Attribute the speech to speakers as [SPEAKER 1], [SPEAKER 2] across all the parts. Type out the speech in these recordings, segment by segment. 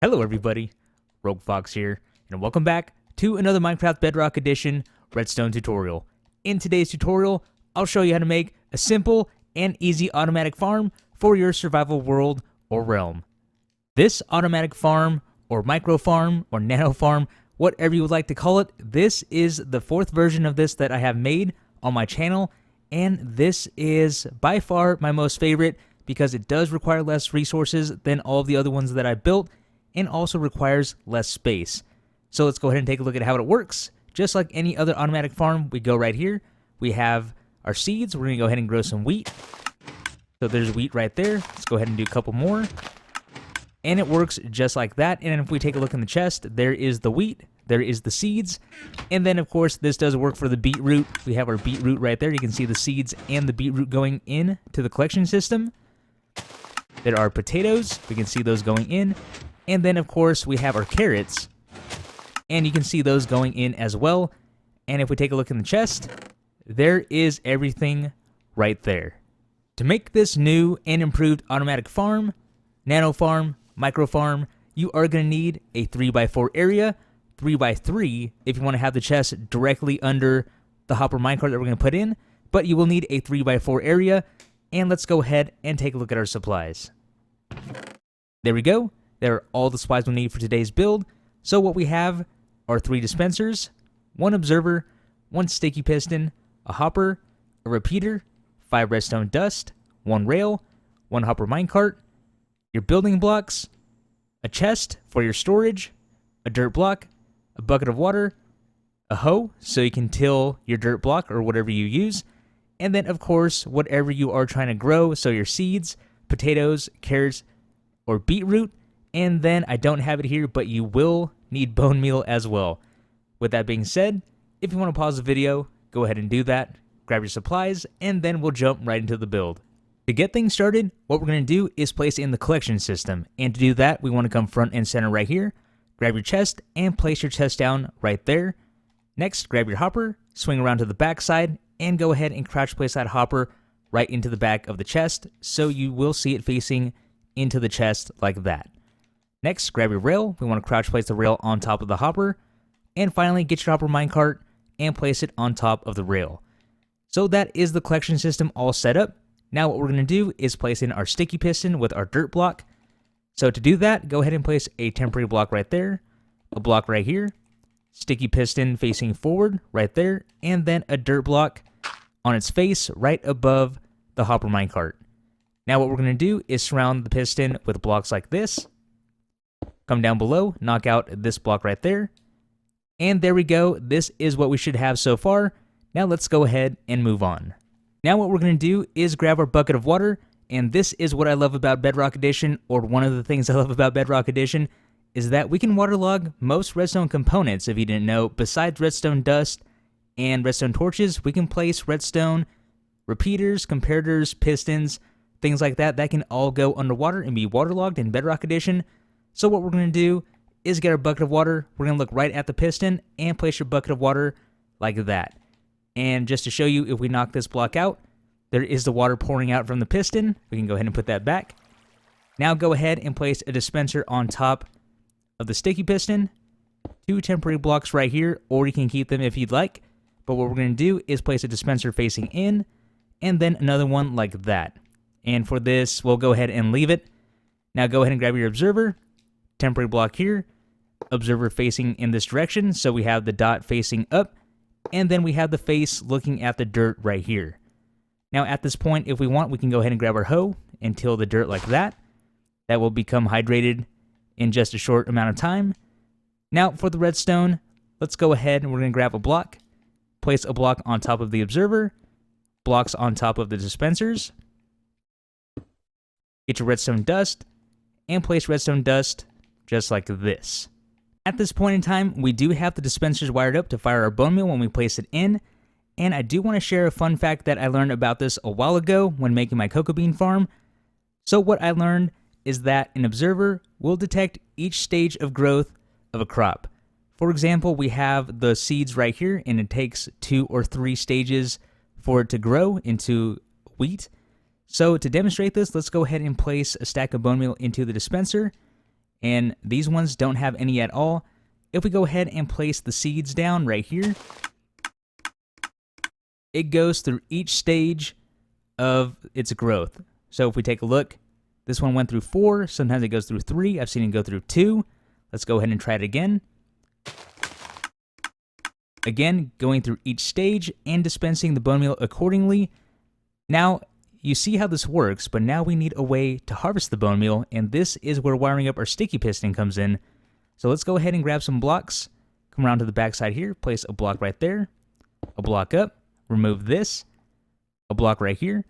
[SPEAKER 1] Hello everybody, Rogue Fox here, and welcome back to another Minecraft Bedrock Edition Redstone tutorial. In today's tutorial, I'll show you how to make a simple and easy automatic farm for your survival world or realm. This automatic farm, or micro farm, or nano farm, whatever you would like to call it, this is the fourth version of this that I have made on my channel, and this is by far my most favorite because it does require less resources than all of the other ones that I built, and also requires less space. So let's go ahead and take a look at how it works. Just like any other automatic farm, we go right here. We have our seeds. We're going to go ahead and grow some wheat. So there's wheat right there. Let's go ahead and do a couple more. And it works just like that. And if we take a look in the chest, there is the wheat. There is the seeds. And then, of course, this does work for the beetroot. We have our beetroot right there. You can see the seeds and the beetroot going in to the collection system. There are potatoes. We can see those going in. And then, of course, we have our carrots, and you can see those going in as well. And if we take a look in the chest, there is everything right there. To make this new and improved automatic farm, nano farm, micro farm, you are going to need a 3x4 area, 3x3 if you want to have the chest directly under the hopper minecart that we're going to put in, but you will need a 3x4 area. And let's go ahead and take a look at our supplies. There we go. There are all the supplies we'll need for today's build. So what we have are 3 dispensers, 1 observer, 1 sticky piston, a hopper, a repeater, 5 redstone dust, 1 rail, 1 hopper minecart, your building blocks, a chest for your storage, a dirt block, a bucket of water, a hoe so you can till your dirt block or whatever you use, and then of course whatever you are trying to grow, so your seeds, potatoes, carrots, or beetroot. And then I don't have it here, but you will need bone meal as well. With that being said, if you want to pause the video, go ahead and do that, grab your supplies, and then we'll jump right into the build. To get things started, what we're going to do is place in the collection system. And to do that, we want to come front and center right here, grab your chest, and place your chest down right there. Next, grab your hopper, swing around to the back side, and go ahead and crouch place that hopper right into the back of the chest, so you will see it facing into the chest like that. Next, grab your rail. We want to crouch place the rail on top of the hopper. And finally, get your hopper minecart and place it on top of the rail. So that is the collection system all set up. Now what we're going to do is place in our sticky piston with our dirt block. So to do that, go ahead and place a temporary block right there, a block right here, sticky piston facing forward right there, and then a dirt block on its face right above the hopper minecart. Now what we're going to do is surround the piston with blocks like this. Come down below, knock out this block right there. And there we go. This is what we should have so far. Now let's go ahead and move on. Now what we're going to do is grab our bucket of water. And this is what I love about Bedrock Edition, or one of the things I love about Bedrock Edition, is that we can waterlog most redstone components, if you didn't know. Besides redstone dust and redstone torches, we can place redstone repeaters, comparators, pistons, things like that. That can all go underwater and be waterlogged in Bedrock Edition. So what we're going to do is get our bucket of water. We're going to look right at the piston and place your bucket of water like that. And just to show you, if we knock this block out, there is the water pouring out from the piston. We can go ahead and put that back. Now go ahead and place a dispenser on top of the sticky piston. 2 temporary blocks right here, or you can keep them if you'd like. But what we're going to do is place a dispenser facing in, and then another one like that. And for this, we'll go ahead and leave it. Now go ahead and grab your observer. Temporary block here, observer facing in this direction, so we have the dot facing up, and then we have the face looking at the dirt right here. Now at this point, if we want, we can go ahead and grab our hoe and till the dirt like that. That will become hydrated in just a short amount of time. Now for the redstone, let's go ahead and we're going to grab a block, place a block on top of the observer, blocks on top of the dispensers, get your redstone dust, and place redstone dust just like this. At this point in time, we do have the dispensers wired up to fire our bone meal when we place it in, and I do want to share a fun fact that I learned about this a while ago when making my cocoa bean farm. So what I learned is that an observer will detect each stage of growth of a crop. For example, we have the seeds right here, and it takes 2 or 3 stages for it to grow into wheat. So to demonstrate this, let's go ahead and place a stack of bone meal into the dispenser. and these ones don't have any at all. If we go ahead and place the seeds down right here, it goes through each stage of its growth. So if we take a look, this one went through 4, sometimes it goes through 3, I've seen it go through 2. Let's go ahead and try it again. Again, going through each stage and dispensing the bone meal accordingly. Now, you see how this works, but now we need a way to harvest the bone meal, and this is where wiring up our sticky piston comes in. So let's go ahead and grab some blocks, come around to the back side here, place a block right there, a block up, remove this, a block right here,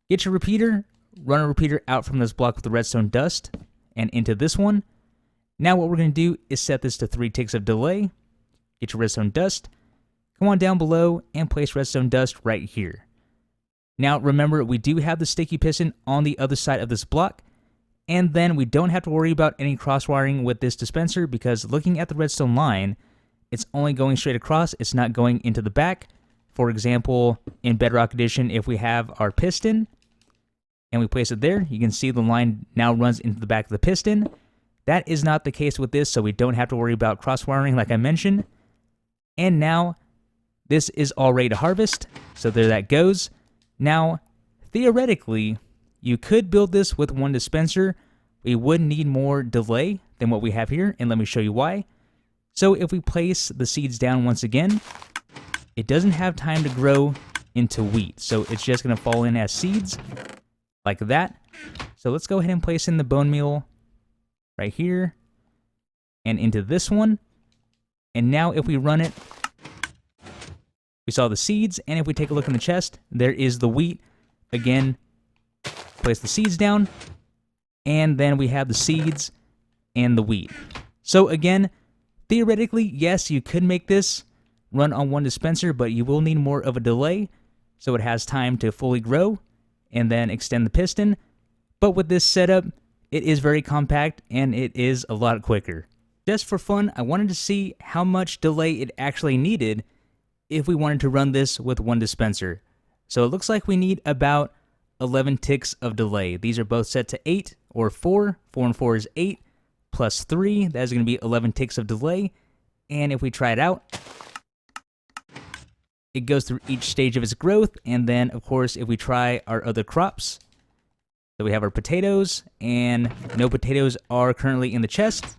[SPEAKER 1] get your repeater, run a repeater out from this block with the redstone dust, and into this one. Now what we're going to do is set this to 3 ticks of delay, get your redstone dust, come on down below, and place redstone dust right here. Now remember, we do have the sticky piston on the other side of this block, and then we don't have to worry about any cross wiring with this dispenser because looking at the redstone line, it's only going straight across, it's not going into the back. For example, in Bedrock Edition, if we have our piston and we place it there, you can see the line now runs into the back of the piston. That is not the case with this, so we don't have to worry about cross wiring like I mentioned. And now this is all ready to harvest, so there that goes. Now, theoretically, you could build this with 1 dispenser. We would need more delay than what we have here, and let me show you why. So if we place the seeds down once again, it doesn't have time to grow into wheat, so it's just going to fall in as seeds, like that. So let's go ahead and place in the bone meal right here, and into this one. And now if we run it, we saw the seeds, and if we take a look in the chest, there is the wheat. Again, place the seeds down, and then we have the seeds and the wheat. So again, theoretically, yes, you could make this run on 1 dispenser, but you will need more of a delay, so it has time to fully grow, and then extend the piston. But with this setup, it is very compact, and it is a lot quicker. Just for fun, I wanted to see how much delay it actually needed if we wanted to run this with 1 dispenser. So it looks like we need about 11 ticks of delay. These are both set to 8 or 4. 4 and 4 is 8 plus 3. That is going to be 11 ticks of delay. And if we try it out, it goes through each stage of its growth. And then, of course, if we try our other crops, so we have our potatoes, and no potatoes are currently in the chest.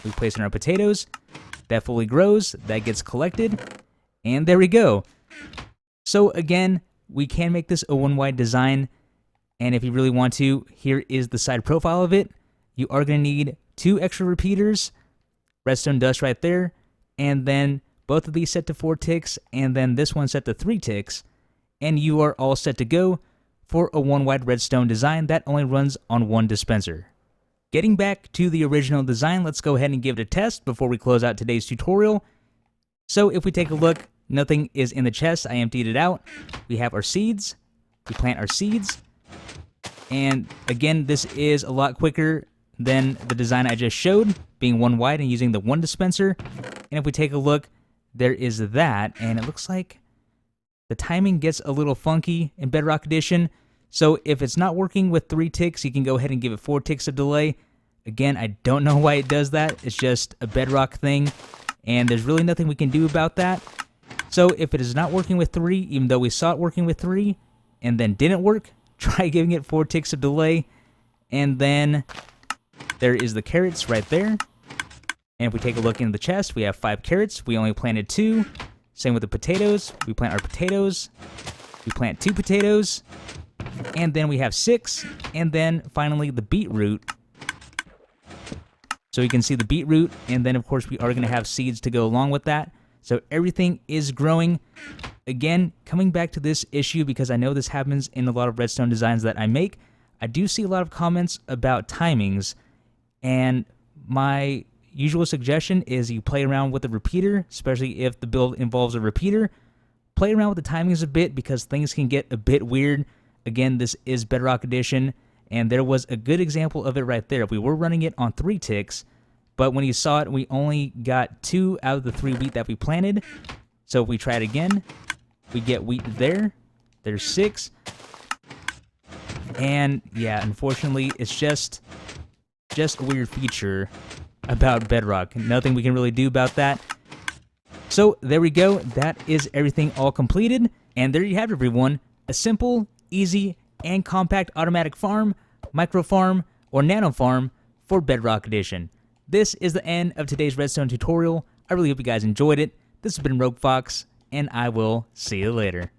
[SPEAKER 1] We place in our potatoes. That fully grows. That gets collected. And there we go. So again, we can make this a 1-wide design, and if you really want to, here is the side profile of it. You are going to need 2 extra repeaters, redstone dust right there, and then both of these set to 4 ticks, and then this one set to 3 ticks, and you are all set to go for a 1-wide redstone design that only runs on 1 dispenser. Getting back to the original design, let's go ahead and give it a test before we close out today's tutorial. So if we take a look, nothing is in the chest. I emptied it out. We have our seeds. We plant our seeds. And again, this is a lot quicker than the design I just showed, being 1 wide and using the 1 dispenser. And if we take a look, there is that. And it looks like the timing gets a little funky in Bedrock Edition. So if it's not working with 3 ticks, you can go ahead and give it 4 ticks of delay. Again, I don't know why it does that. It's just a Bedrock thing. And there's really nothing we can do about that. So if it is not working with 3, even though we saw it working with 3, and then didn't work, try giving it 4 ticks of delay. And then there is the carrots right there. And if we take a look in the chest, we have 5 carrots. We only planted 2. Same with the potatoes. We plant our potatoes. We plant 2 potatoes. And then we have 6. And then finally the beetroot. So you can see the beetroot. And then of course we are going to have seeds to go along with that. So everything is growing. Again, coming back to this issue, because I know this happens in a lot of redstone designs that I make, I do see a lot of comments about timings, and my usual suggestion is you play around with the repeater, especially if the build involves a repeater. Play around with the timings a bit, because things can get a bit weird. Again, this is Bedrock Edition, and there was a good example of it right there. We were running it on 3 ticks, but when you saw it, we only got 2 out of the 3 wheat that we planted. So if we try it again, we get wheat there. There's 6. And yeah, unfortunately, it's just just a weird feature about Bedrock. Nothing we can really do about that. So there we go. That is everything all completed. And there you have it, everyone. A simple, easy, and compact automatic farm, micro farm, or nano farm for Bedrock Edition. This is the end of today's Redstone tutorial. I really hope you guys enjoyed it. This has been Rogue Fox, and I will see you later.